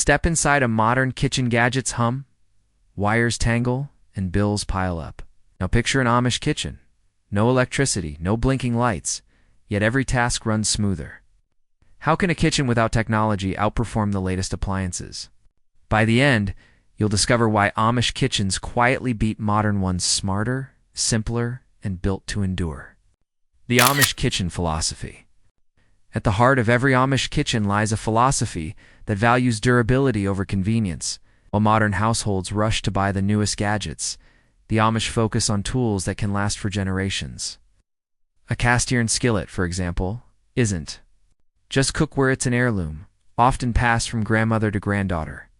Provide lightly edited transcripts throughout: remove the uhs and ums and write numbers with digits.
Step inside a modern kitchen, gadgets hum, wires tangle, and bills pile up. Now picture an Amish kitchen. No electricity, no blinking lights, yet every task runs smoother. How can a kitchen without technology outperform the latest appliances? By the end, you'll discover why Amish kitchens quietly beat modern ones: smarter, simpler, and built to endure. The Amish kitchen philosophy. At the heart of every Amish kitchen lies a philosophy that values durability over convenience. While modern households rush to buy the newest gadgets, the Amish focus on tools that can last for generations. A cast iron skillet, for example, isn't just cookware, it's an heirloom, often passed from grandmother to granddaughter.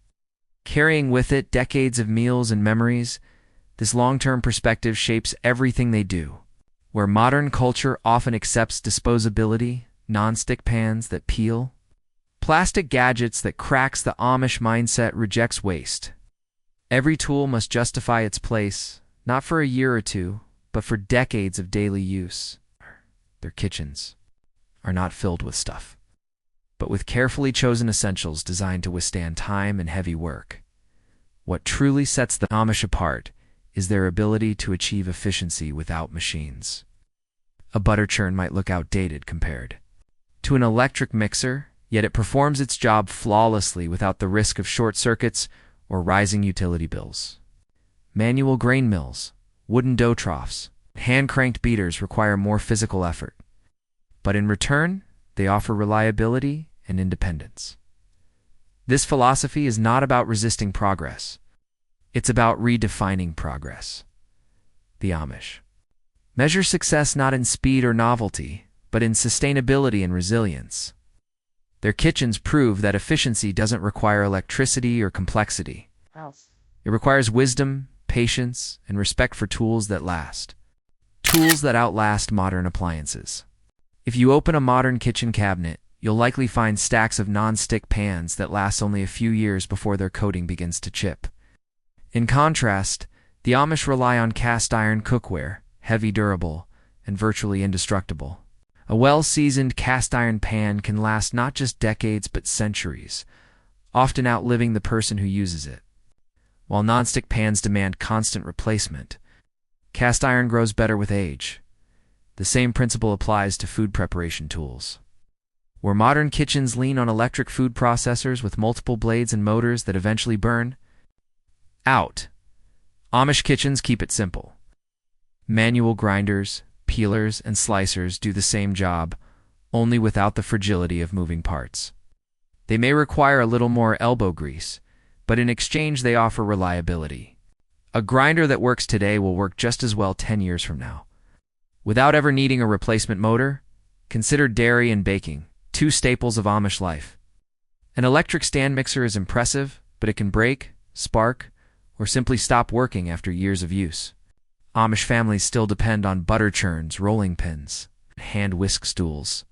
Carrying with it decades of meals and memories, this long-term perspective shapes everything they do. Where modern culture often accepts disposability, non-stick pans that peel, plastic gadgets that cracks, the Amish mindset rejects waste. Every tool must justify its place, not for a year or two, but for decades of daily use. Their kitchens are not filled with stuff, but with carefully chosen essentials designed to withstand time and heavy work. What truly sets the Amish apart is their ability to achieve efficiency without machines. A butter churn might look outdated compared to an electric mixer, yet it performs its job flawlessly without the risk of short circuits or rising utility bills. Manual grain mills, wooden dough troughs, hand-cranked beaters require more physical effort, but in return, they offer reliability and independence. This philosophy is not about resisting progress. It's about redefining progress. The Amish measure success not in speed or novelty, but in sustainability and resilience. Their kitchens prove that efficiency doesn't require electricity or complexity. It requires wisdom, patience, and respect for tools that last. Tools that outlast modern appliances. If you open a modern kitchen cabinet, you'll likely find stacks of non-stick pans that last only a few years before their coating begins to chip. In contrast, the Amish rely on cast iron cookware, heavy, durable, and virtually indestructible. A well-seasoned cast iron pan can last not just decades but centuries, often outliving the person who uses it. While non-stick pans demand constant replacement, cast iron grows better with age. The same principle applies to food preparation tools. Where modern kitchens lean on electric food processors with multiple blades and motors that eventually burn out, Amish kitchens keep it simple. Manual grinders, peelers, and slicers do the same job, only without the fragility of moving parts. They may require a little more elbow grease, but in exchange they offer reliability. A grinder that works today will work just as well 10 years from now. Without ever needing a replacement motor, consider dairy and baking, two staples of Amish life. An electric stand mixer is impressive, but it can break, spark, or simply stop working after years of use. Amish families still depend on butter churns, rolling pins, and hand whisk stools.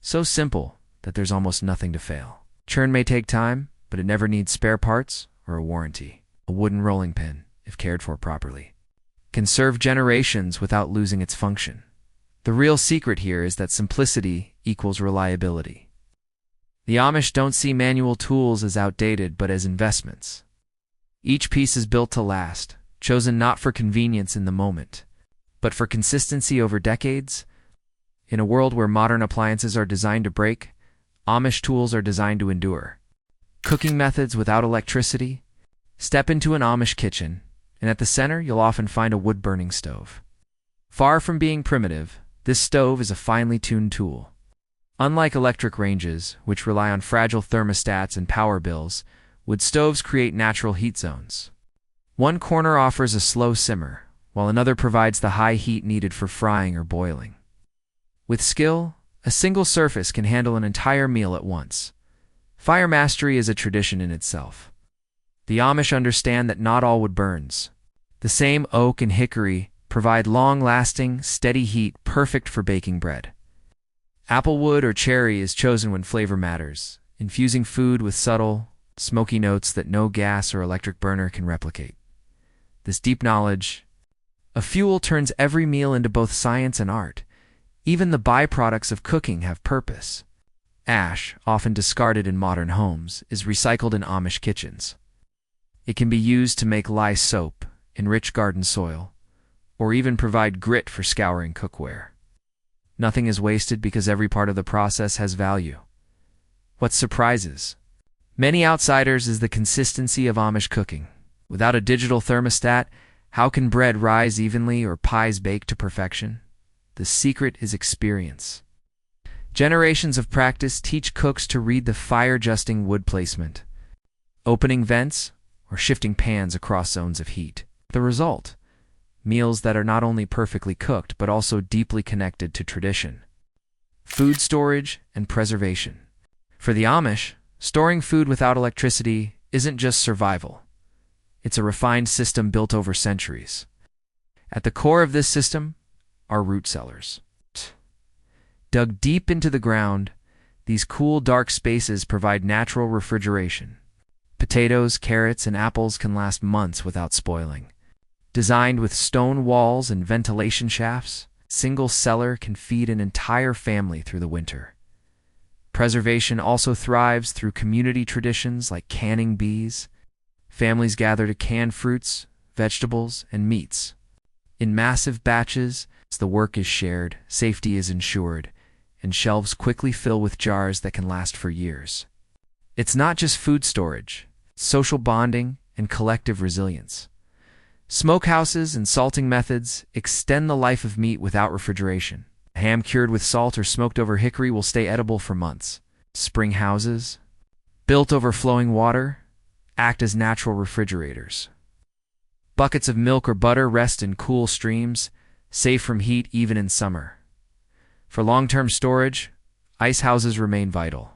So simple that there's almost nothing to fail. Churn may take time, but it never needs spare parts or a warranty. A wooden rolling pin, if cared for properly, can serve generations without losing its function. The real secret here is that simplicity equals reliability. The Amish don't see manual tools as outdated but as investments. Each piece is built to last, chosen not for convenience in the moment, but for consistency over decades. In a world where modern appliances are designed to break, Amish tools are designed to endure. Cooking methods without electricity? Step into an Amish kitchen, and at the center you'll often find a wood-burning stove. Far from being primitive, this stove is a finely tuned tool. Unlike electric ranges, which rely on fragile thermostats and power bills, wood stoves create natural heat zones. One corner offers a slow simmer, while another provides the high heat needed for frying or boiling. With skill, a single surface can handle an entire meal at once. Fire mastery is a tradition in itself. The Amish understand that not all wood burns. The same oak and hickory provide long-lasting, steady heat perfect for baking bread. Applewood or cherry is chosen when flavor matters, infusing food with subtle, smoky notes that no gas or electric burner can replicate. This deep knowledge of fuel turns every meal into both science and art. Even the byproducts of cooking have purpose. ash, often discarded in modern homes, is recycled in Amish kitchens. It can be used to make lye soap, enrich garden soil, or even provide grit for scouring cookware. Nothing is wasted because every part of the process has value. What surprises many outsiders is the consistency of Amish cooking. Without a digital thermostat, how can bread rise evenly or pies bake to perfection? The secret is experience. Generations of practice teach cooks to read the fire-adjusting wood placement, opening vents, or shifting pans across zones of heat. The result? Meals that are not only perfectly cooked but also deeply connected to tradition. Food storage and preservation. For the Amish, storing food without electricity isn't just survival. It's a refined system built over centuries. At the core of this system are root cellars. Dug deep into the ground, these cool, dark spaces provide natural refrigeration. Potatoes, carrots, and apples can last months without spoiling. Designed with stone walls and ventilation shafts, a single cellar can feed an entire family through the winter. Preservation also thrives through community traditions like canning bees. Families gather to can fruits, vegetables, and meats. In massive batches, the work is shared, safety is ensured, and shelves quickly fill with jars that can last for years. It's not just food storage, it's social bonding and collective resilience. Smokehouses and salting methods extend the life of meat without refrigeration. Ham cured with salt or smoked over hickory will stay edible for months. Spring houses, built over flowing water, act as natural refrigerators. Buckets of milk or butter rest in cool streams, safe from heat even in summer. For long-term storage, ice houses remain vital.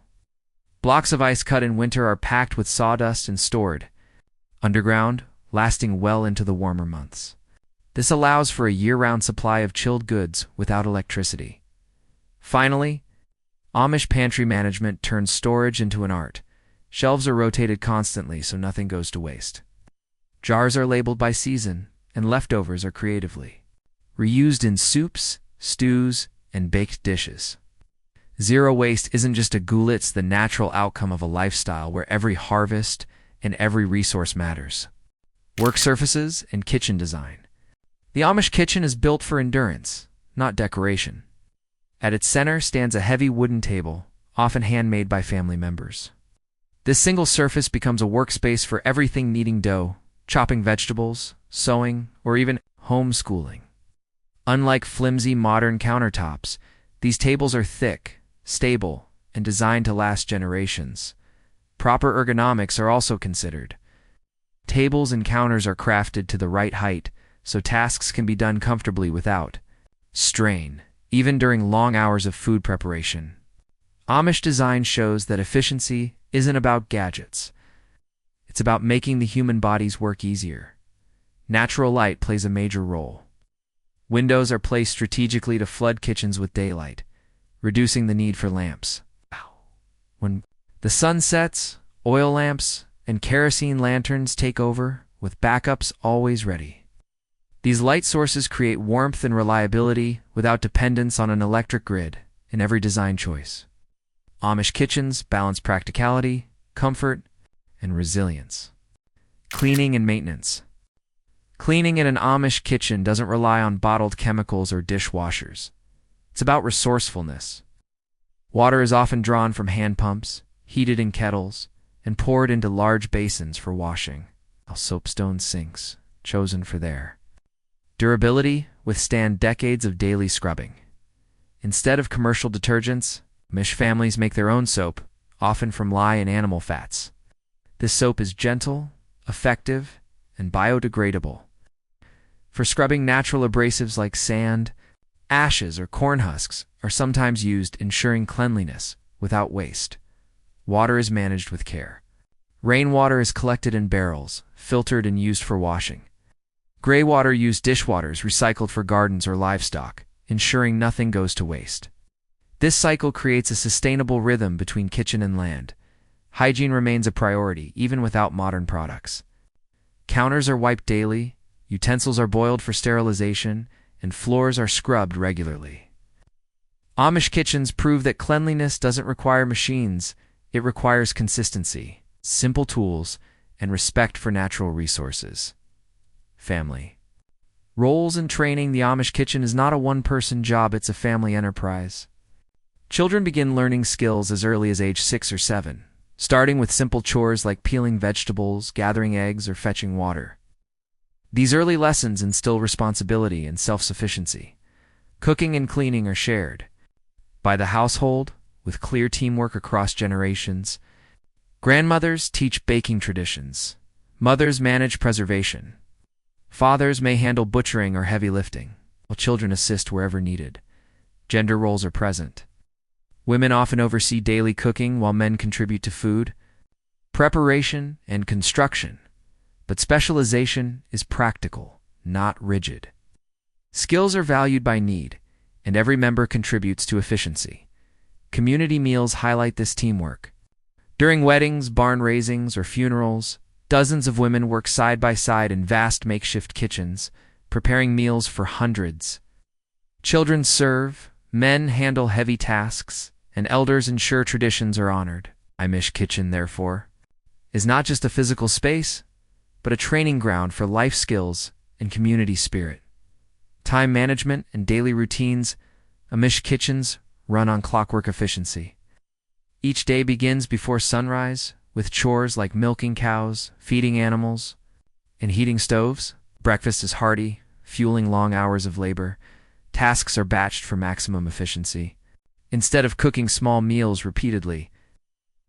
Blocks of ice cut in winter are packed with sawdust and stored underground, lasting well into the warmer months. This allows for a year-round supply of chilled goods without electricity. Finally, Amish pantry management turns storage into an art. Shelves are rotated constantly so nothing goes to waste. Jars are labeled by season, and leftovers are creatively reused in soups, stews, and baked dishes. Zero waste isn't just a goal, it's the natural outcome of a lifestyle where every harvest and every resource matters. Work surfaces and kitchen design. The Amish kitchen is built for endurance, not decoration. At its center stands a heavy wooden table, often handmade by family members. This single surface becomes a workspace for everything kneading dough, chopping vegetables, sewing, or even homeschooling. Unlike flimsy modern countertops, these tables are thick, stable, and designed to last generations. Proper ergonomics are also considered. Tables and counters are crafted to the right height, so tasks can be done comfortably without strain, even during long hours of food preparation. Amish design shows that efficiency isn't about gadgets. It's about making the human body's work easier. Natural light plays a major role. Windows are placed strategically to flood kitchens with daylight, reducing the need for lamps. When the sun sets, oil lamps and kerosene lanterns take over, with backups always ready. These light sources create warmth and reliability without dependence on an electric grid in every design choice. Amish kitchens balance practicality, comfort, and resilience. Cleaning and maintenance. Cleaning in an Amish kitchen doesn't rely on bottled chemicals or dishwashers. It's about resourcefulness. Water is often drawn from hand pumps, heated in kettles, and poured into large basins for washing. Soapstone sinks, chosen for their durability, withstand decades of daily scrubbing. Instead of commercial detergents, Amish families make their own soap, often from lye and animal fats. This soap is gentle, effective, and biodegradable. For scrubbing, natural abrasives like sand, ashes, or corn husks are sometimes used, ensuring cleanliness without waste. Water is managed with care. Rainwater is collected in barrels, filtered and used for washing. Gray water used dishwaters recycled for gardens or livestock, ensuring nothing goes to waste. This cycle creates a sustainable rhythm between kitchen and land. Hygiene remains a priority, even without modern products. Counters are wiped daily, utensils are boiled for sterilization, and floors are scrubbed regularly. Amish kitchens prove that cleanliness doesn't require machines, it requires consistency, simple tools, and respect for natural resources. Family. Roles and training. The Amish kitchen is not a one-person job, it's a family enterprise. Children begin learning skills as early as age 6 or 7, starting with simple chores like peeling vegetables, gathering eggs, or fetching water. These early lessons instill responsibility and self-sufficiency. Cooking and cleaning are shared by the household, with clear teamwork across generations. Grandmothers teach baking traditions. Mothers manage preservation. Fathers may handle butchering or heavy lifting, while children assist wherever needed. Gender roles are present. Women often oversee daily cooking while men contribute to food, preparation, and construction. But specialization is practical, not rigid. Skills are valued by need, and every member contributes to efficiency. Community meals highlight this teamwork. During weddings, barn raisings, or funerals, dozens of women work side by side in vast makeshift kitchens, preparing meals for hundreds. Children serve, men handle heavy tasks, and elders ensure traditions are honored. Amish kitchen, therefore, is not just a physical space, but a training ground for life skills and community spirit. Time management and daily routines. Amish kitchens run on clockwork efficiency. Each day begins before sunrise, with chores like milking cows, feeding animals, and heating stoves. Breakfast is hearty, fueling long hours of labor. Tasks are batched for maximum efficiency. Instead of cooking small meals repeatedly,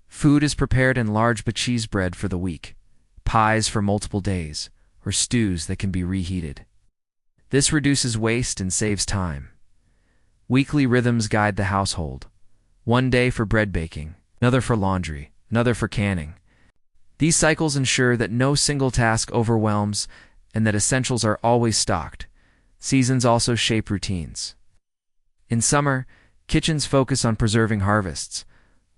food is prepared in large batches bread for the week, pies for multiple days, or stews that can be reheated. This reduces waste and saves time. Weekly rhythms guide the household. One day for bread baking, another for laundry, another for canning. These cycles ensure that no single task overwhelms and that essentials are always stocked. Seasons also shape routines. In summer, kitchens focus on preserving harvests,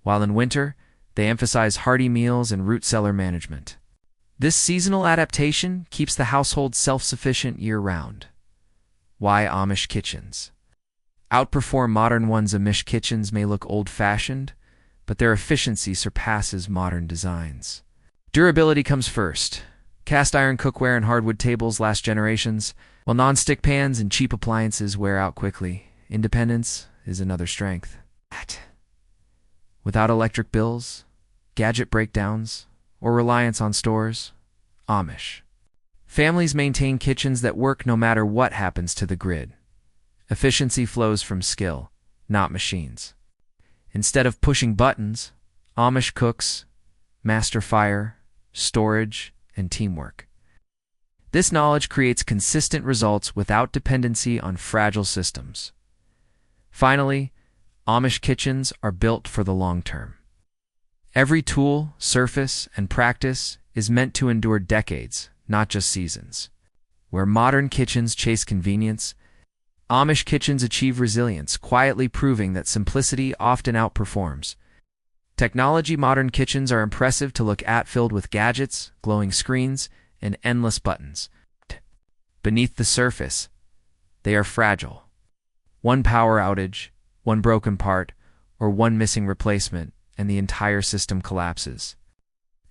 while in winter, they emphasize hearty meals and root cellar management. This seasonal adaptation keeps the household self-sufficient year-round. Why Amish kitchens? Outperform modern ones. Amish kitchens may look old-fashioned, but their efficiency surpasses modern designs. Durability comes first. Cast iron cookware and hardwood tables last generations, while non-stick pans and cheap appliances wear out quickly. Independence is another strength. Without electric bills, gadget breakdowns, or reliance on stores, Amish. Families maintain kitchens that work no matter what happens to the grid. Efficiency flows from skill, not machines. Instead of pushing buttons, Amish cooks master fire, storage, and teamwork. This knowledge creates consistent results without dependency on fragile systems. Finally, Amish kitchens are built for the long term. Every tool, surface, and practice is meant to endure decades, not just seasons. Where modern kitchens chase convenience, Amish kitchens achieve resilience, quietly proving that simplicity often outperforms. Technology. Modern kitchens are impressive to look at, filled with gadgets, glowing screens, and endless buttons. Beneath the surface, they are fragile. One power outage, one broken part, or one missing replacement, and the entire system collapses.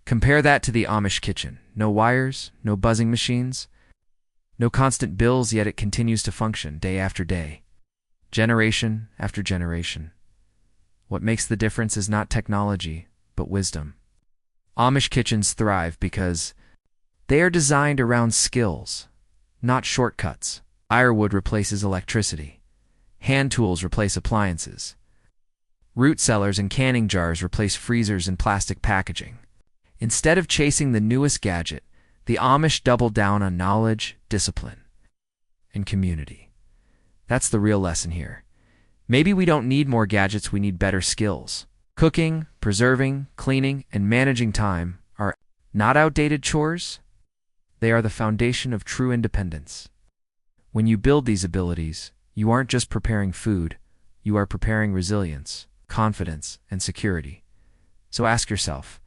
Compare that to the Amish kitchen. No wires, no buzzing machines, no constant bills, yet it continues to function day after day, generation after generation. What makes the difference is not technology, but wisdom. Amish kitchens thrive because they are designed around skills, not shortcuts. Firewood replaces electricity. Hand tools replace appliances. Root cellars and canning jars replace freezers and plastic packaging. Instead of chasing the newest gadget, the Amish double down on knowledge, discipline, and community. That's the real lesson here. Maybe we don't need more gadgets, we need better skills. Cooking, preserving, cleaning, and managing time are not outdated chores. They are the foundation of true independence. When you build these abilities, you aren't just preparing food, you are preparing resilience, confidence, and security. So ask yourself,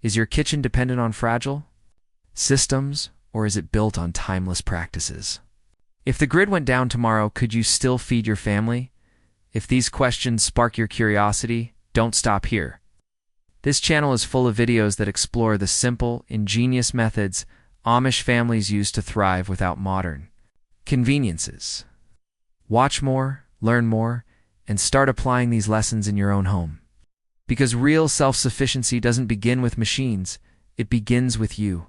is your kitchen dependent on fragile systems, or is it built on timeless practices? If the grid went down tomorrow, could you still feed your family? If these questions spark your curiosity, don't stop here. This channel is full of videos that explore the simple, ingenious methods Amish families use to thrive without modern conveniences. Watch more, learn more, and start applying these lessons in your own home. Because real self-sufficiency doesn't begin with machines, it begins with you.